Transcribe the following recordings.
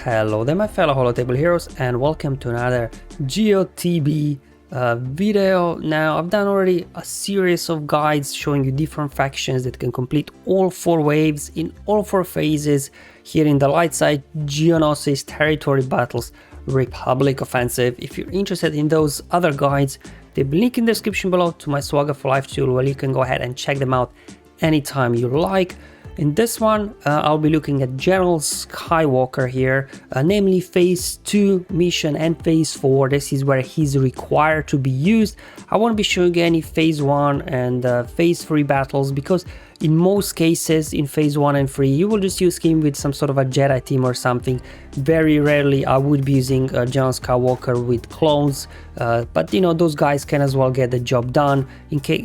Hello there my fellow holotable heroes and welcome to another GOTB video. Now I've done already a series of guides showing you different factions that can complete all 4 waves in all 4 phases here in the light side, Geonosis, Territory Battles, Republic Offensive. If you're interested in those other guides, there'll be a link in the description below to my SWGOH for Life tool where you can go ahead and check them out anytime you like. In this one, I'll be looking at General Skywalker here, namely Phase 2 mission and Phase 4. This is where he's required to be used. I won't be showing you any Phase 1 and Phase 3 battles because in most cases in Phase 1 and 3 you will just use him with some sort of a Jedi team or something. Very rarely I would be using General Skywalker with clones, but you know, those guys can as well get the job done.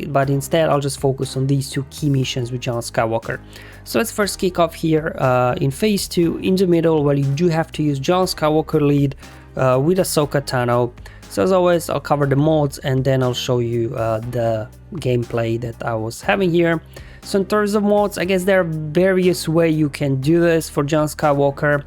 But instead I'll just focus on these 2 key missions with General Skywalker. So let's first kick off here in Phase 2 in the middle, where you do have to use General Skywalker lead with Ahsoka Tano. So as always, I'll cover the mods and then I'll show you the gameplay that I was having here. So in terms of mods, I guess there are various ways you can do this for General Skywalker.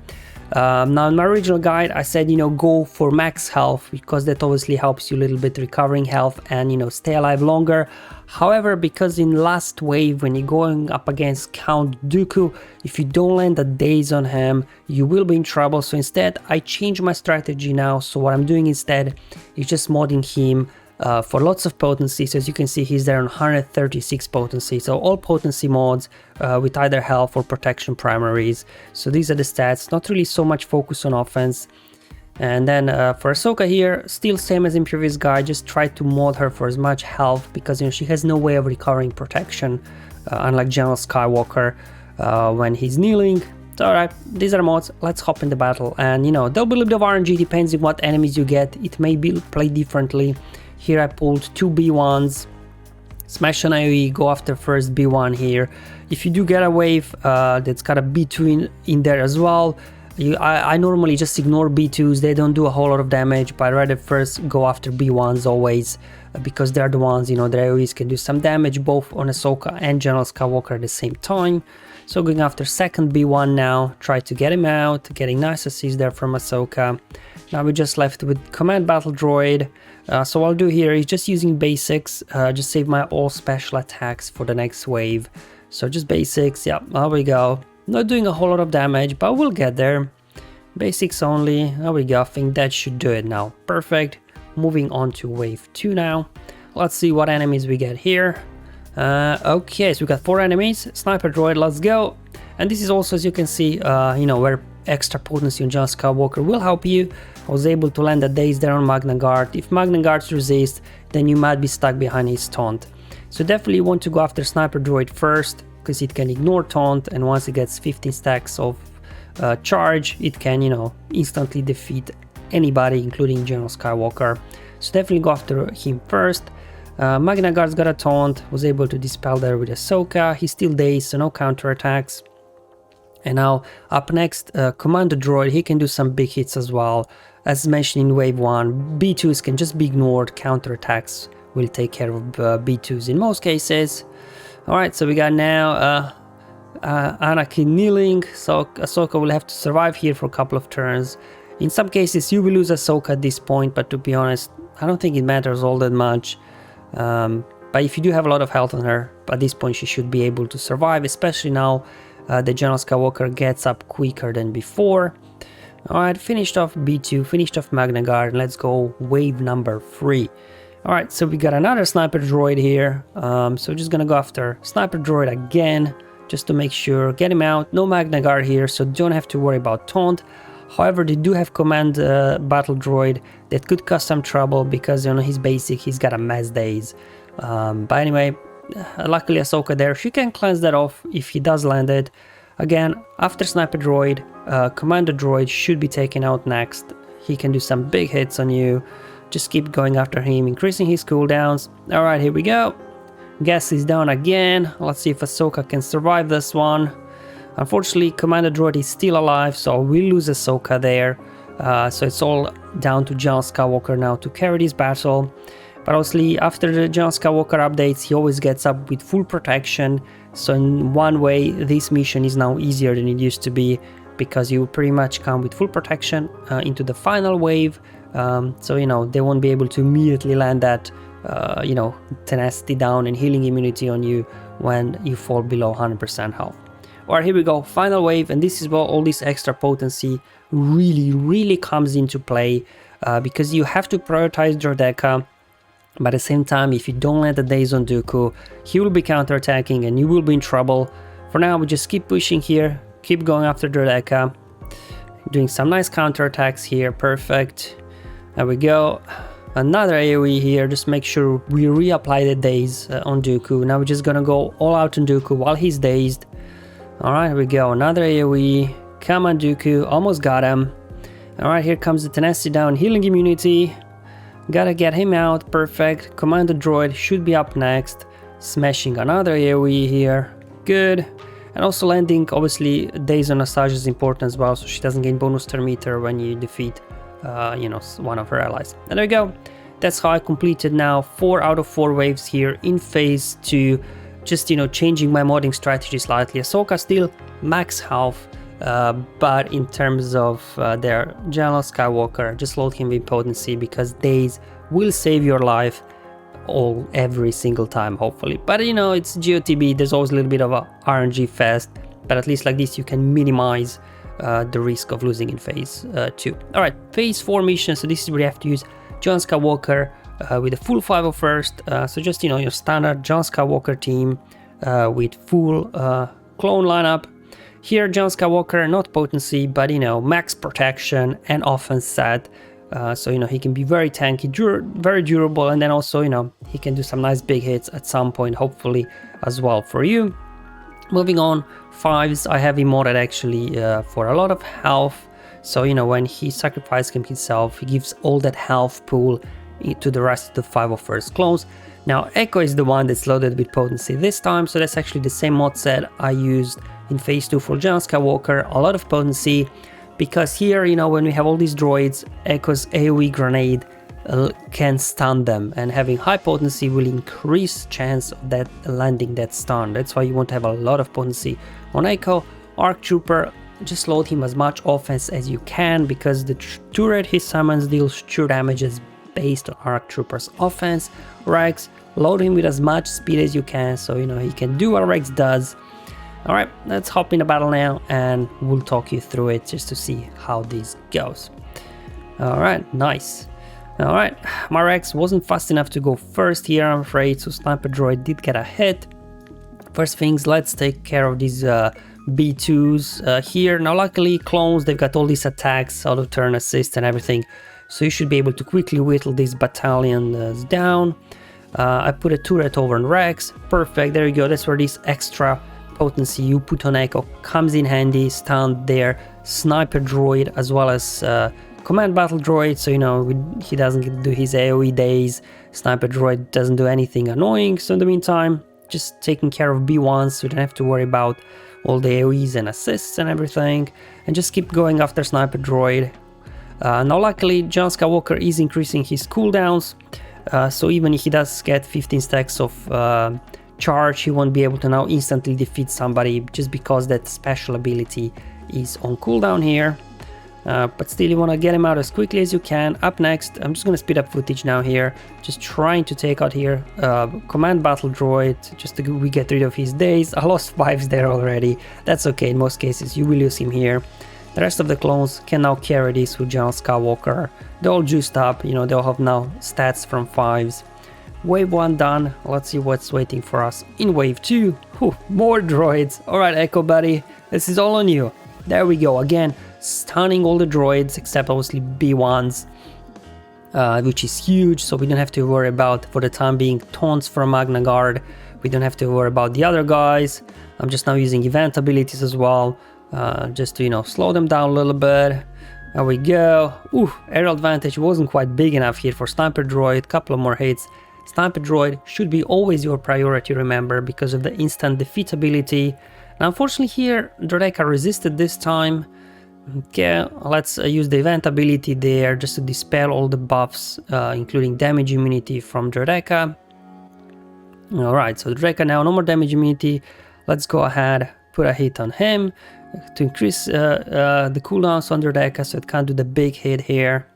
Now in my original guide I said, you know, go for max health because that obviously helps you a little bit recovering health and, you know, stay alive longer. However, because in last wave when you're going up against Count Dooku, if you don't land a daze on him you will be in trouble. So instead I changed my strategy now. So what I'm doing instead is just modding him for lots of potency. So as you can see, he's there on 136 potency, so all potency mods with either health or protection primaries. So these are the stats, not really so much focus on offense. And then for Ahsoka here, still same as in previous guide, just try to mod her for as much health because, you know, she has no way of recovering protection, unlike General Skywalker when he's kneeling. So, alright, these are mods, let's hop in the battle. And you know, there'll be a little bit of RNG, depends on what enemies you get, it may be played differently. Here I pulled 2 B1s, smash an AoE, go after first B1 here. If you do get a wave that's got a B2 in there as well, I normally just ignore B2s, they don't do a whole lot of damage, but I'd rather first go after B1s always, because they're the ones, you know, their AoEs can do some damage both on Ahsoka and General Skywalker at the same time. So going after second B1 now, try to get him out, getting nice assists there from Ahsoka. Now we're just left with Command Battle Droid. So what I'll do here is just using basics, just save my all special attacks for the next wave. So just basics, yeah, there we go. Not doing a whole lot of damage, but we'll get there. Basics only, there we go, I think that should do it now. Perfect. Moving on to wave 2 now. Let's see what enemies we get here. Okay, so we got 4 enemies. Sniper droid, let's go. And this is also, as you can see, you know, where extra potency on General Skywalker will help you. I was able to land a daze there on Magna Guard. If Magna Guards resist, then you might be stuck behind his taunt. So definitely want to go after Sniper Droid first, because it can ignore taunt, and once it gets 15 stacks of charge, it can, you know, instantly defeat anybody, including General Skywalker. So definitely go after him first. Magna Guard's got a taunt, was able to dispel there with Ahsoka. He's still dazed, so no counterattacks. And now up next, Commander Droid, he can do some big hits as well. As mentioned in wave 1, B2s can just be ignored, counterattacks will take care of B2s in most cases. Alright, so we got now Anakin kneeling, so Ahsoka will have to survive here for a couple of turns. In some cases you will lose Ahsoka at this point, but to be honest, I don't think it matters all that much. But if you do have a lot of health on her, at this point she should be able to survive, especially now the General Skywalker gets up quicker than before. Alright, finished off B2, finished off Magna Guard, and let's go wave number 3. Alright, so we got another Sniper Droid here, so just gonna go after Sniper Droid again, just to make sure, get him out. No Magna Guard here, so don't have to worry about taunt. However, they do have Command Battle Droid that could cause some trouble because, you know, he's basic, he's got a mass daze. But anyway, luckily Ahsoka there, she can cleanse that off if he does land it. Again, after Sniper Droid, Commander Droid should be taken out next. He can do some big hits on you. Just keep going after him, increasing his cooldowns. Alright, here we go. Gas is down again. Let's see if Ahsoka can survive this one. Unfortunately, Commander Droid is still alive, so we'll lose Ahsoka there. So it's all down to General Skywalker now to carry this battle. But obviously, after the General Skywalker updates, he always gets up with full protection. So in one way, this mission is now easier than it used to be, because you pretty much come with full protection into the final wave. So, you know, they won't be able to immediately land that, you know, tenacity down and healing immunity on you when you fall below 100% health. Alright, here we go, final wave, and this is where all this extra potency really comes into play, because you have to prioritize Droideka. But at the same time, if you don't land the days on Dooku, he will be counterattacking and you will be in trouble. For now, we just keep pushing here, keep going after Droideka, doing some nice counterattacks here, perfect. There we go, another AoE here, just make sure we reapply the daze on Dooku. Now we're just gonna go all out on Dooku while he's dazed. Alright, here we go, another AoE, come on Dooku, almost got him. Alright, here comes the tenacity down, healing immunity. Gotta get him out, perfect. Commander droid should be up next. Smashing another AoE here, good. And also landing, obviously, days on Asajj is important as well, so she doesn't gain bonus turn meter when you defeat, you know, one of her allies. And there we go. That's how I completed now 4 out of 4 waves here in phase 2. Just, you know, changing my modding strategy slightly. Ahsoka still max health. But in terms of their General Skywalker, just load him with potency, because days will save your life every single time, hopefully. But you know, it's GOTB, there's always a little bit of a RNG fest, but at least like this you can minimize the risk of losing in phase 2. Alright, phase 4 mission, so this is where you have to use John Skywalker with a full 501st, so just, you know, your standard John Skywalker team with full clone lineup. Here, John Skywalker, not potency, but, you know, max protection and offense set. So, you know, he can be very tanky, very durable, and then also, you know, he can do some nice big hits at some point, hopefully, as well for you. Moving on, 5s, I have him modded actually for a lot of health. So, you know, when he sacrifices himself, he gives all that health pool to the rest of the 501st clones. Now, Echo is the one that's loaded with potency this time, so that's actually the same mod set I used in phase 2 for John Skywalker, a lot of potency, because here, you know, when we have all these droids, Echo's AoE grenade can stun them, and having high potency will increase chance of that landing that stun. That's why you want to have a lot of potency on Echo. Arc Trooper, just load him as much offense as you can, because the turret he summons deals true damages based on Arc Trooper's offense. Rex, load him with as much speed as you can, so you know he can do what Rex does. Alright, let's hop in the battle now and we'll talk you through it just to see how this goes. Alright, nice. Alright, my Rex wasn't fast enough to go first here, I'm afraid, so Sniper Droid did get a hit. First things, let's take care of these B2s here. Now luckily, clones, they've got all these attacks, out of turn assist and everything, so you should be able to quickly whittle these battalions down. I put a turret over on Rex, perfect, there you go, that's where this extra potency you put on Echo comes in handy. Stunned there, Sniper Droid as well as Command Battle Droid, so you know he doesn't do his AoE days. Sniper Droid doesn't do anything annoying, so in the meantime just taking care of B1s, so you don't have to worry about all the AoEs and assists and everything, and just keep going after Sniper Droid. Now luckily John Skywalker is increasing his cooldowns, so even if he does get 15 stacks of charge, he won't be able to now instantly defeat somebody just because that special ability is on cooldown here. But still, you want to get him out as quickly as you can. Up next, I'm just going to speed up footage now here, just trying to take out here Command Battle Droid, just to we get rid of his days. I lost 5s there already, that's okay, in most cases you will use him here. The rest of the clones can now carry this with John Skywalker. They're all juiced up, you know, they'll have now stats from 5s. Wave 1 done, let's see what's waiting for us in wave 2. Whew, more droids. Alright Echo buddy, this is all on you. There we go, again, stunning all the droids except obviously B1s, which is huge, so we don't have to worry about, for the time being, taunts from Magna Guard. We don't have to worry about the other guys. I'm just now using event abilities as well, just to, you know, slow them down a little bit. There we go. Ooh, aerial advantage wasn't quite big enough here for Sniper Droid, couple of more hits. Sniper Droid should be always your priority, remember, because of the instant defeat ability. Now unfortunately here, Droideka resisted this time. Okay, let's use the event ability there just to dispel all the buffs, including damage immunity from Droideka. Alright, so Droideka now no more damage immunity. Let's go ahead, put a hit on him. to increase the cooldowns on their deck, so it can't do the big hit here.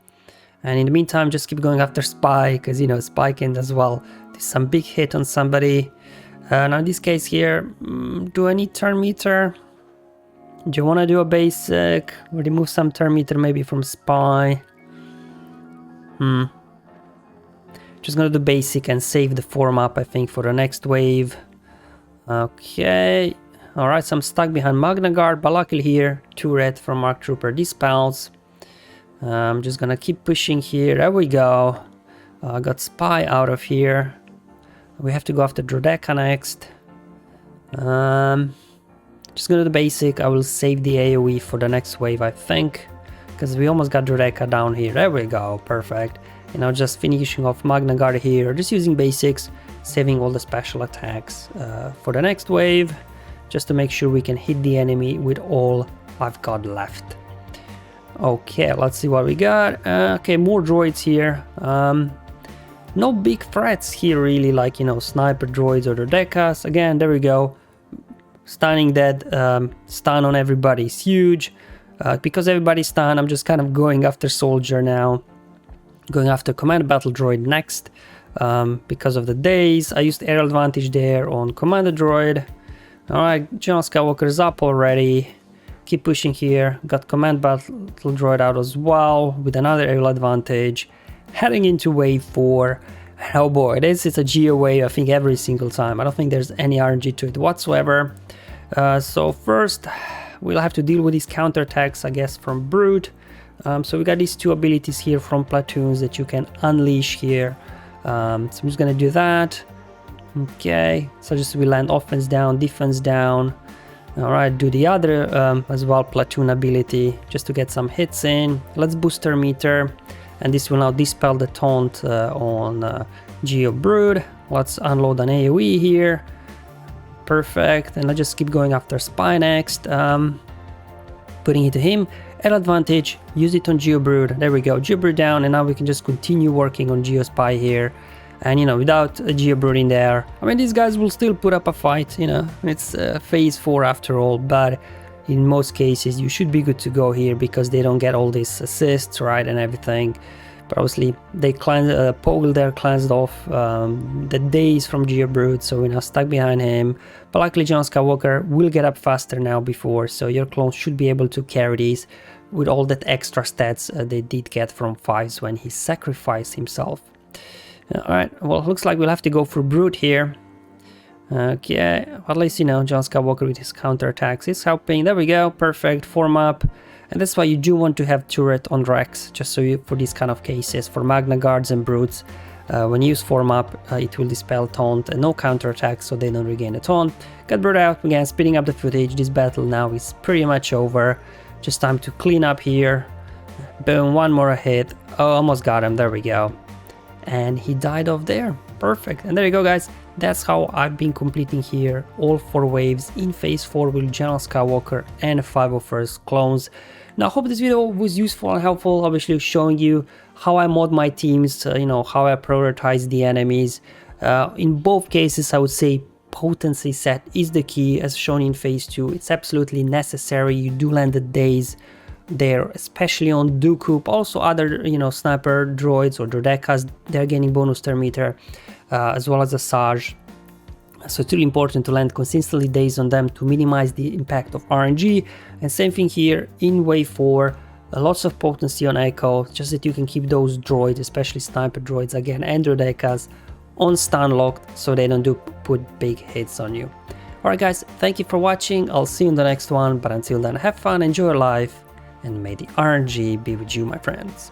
And in the meantime, just keep going after Spy, because you know Spy can as well do some big hit on somebody. Now in this case here, do I need turn meter? Do you want to do a basic? Remove some turn meter maybe from Spy. Just gonna do basic and save the form up, I think, for the next wave. Okay. Alright, so I'm stuck behind Magna Guard, but luckily here, 2 red from Mark Trooper dispels. I'm just gonna keep pushing here. There we go. Got Spy out of here. We have to go after Droideka next. Just gonna do the basic. I will save the AoE for the next wave, I think, because we almost got Droideka down here. There we go, perfect. And now just finishing off Magna Guard here, just using basics, saving all the special attacks for the next wave, just to make sure we can hit the enemy with all I've got left. Okay, let's see what we got. Okay, more droids here. No big threats here really, like, you know, sniper droids or the Decas. Again, there we go. Stunning dead, stun on everybody is huge. Because everybody's stunned, I'm just kind of going after soldier now. Going after command battle droid next. Because of the days, I used air advantage there on commander droid. Alright, John Skywalker's up already. Keep pushing here. Got command battle droid out as well with another aerial advantage. Heading into wave 4. Oh boy, this is a Geo wave, I think, every single time. I don't think there's any RNG to it whatsoever. So first, we'll have to deal with these counterattacks, I guess, from Brute. So we got these 2 abilities here from platoons that you can unleash here. So I'm just gonna do that. Okay, so just we land offense down, defense down. Alright, do the other as well, platoon ability, just to get some hits in. Let's boost her meter, and this will now dispel the taunt on Geo Brood. Let's unload an AoE here. Perfect, and let's just keep going after Spy next. Putting it to him. Air advantage, use it on Geo Brood. There we go, Geo Brood down, and now we can just continue working on Geo Spy here. And you know, without a Geo Brood in there, I mean, these guys will still put up a fight, you know, it's phase 4 after all, but in most cases you should be good to go here because they don't get all these assists, right, and everything. But obviously they Poggle there cleansed off the days from Geo Brood, so we're now stuck behind him. But luckily John Skywalker will get up faster now before, so your clones should be able to carry these with all that extra stats they did get from 5s when he sacrificed himself. Alright, well, looks like we'll have to go for Brute here. Okay, at least, you know, John Skywalker with his counterattacks is helping. There we go, perfect, form up. And that's why you do want to have turret on Rex, just so you, for these kind of cases, for Magna Guards and Brutes. When you use form up, it will dispel taunt and no counterattacks, so they don't regain the taunt. Got Brute out, again, speeding up the footage. This battle now is pretty much over. Just time to clean up here. Boom, one more hit. Oh, almost got him, there we go. And he died off there. Perfect. And there you go, guys. That's how I've been completing here all 4 waves in phase 4 with General Skywalker and 501st clones. Now I hope this video was useful and helpful, obviously showing you how I mod my teams, you know, how I prioritize the enemies. In both cases, I would say potency set is the key, as shown in phase 2. It's absolutely necessary. You do land the days there, especially on Dooku, also other, you know, sniper droids or Droidekas, they're gaining bonus turn meter, as well as the Saj. So it's really important to land consistently days on them to minimize the impact of RNG. And same thing here in wave 4, lots of potency on Echo, just that you can keep those droids, especially sniper droids again, and Droidekas, on stun locked, so they don't put big hits on you. Alright guys, thank you for watching, I'll see you in the next one, but until then, have fun, enjoy your life, and may the RNG be with you, my friends.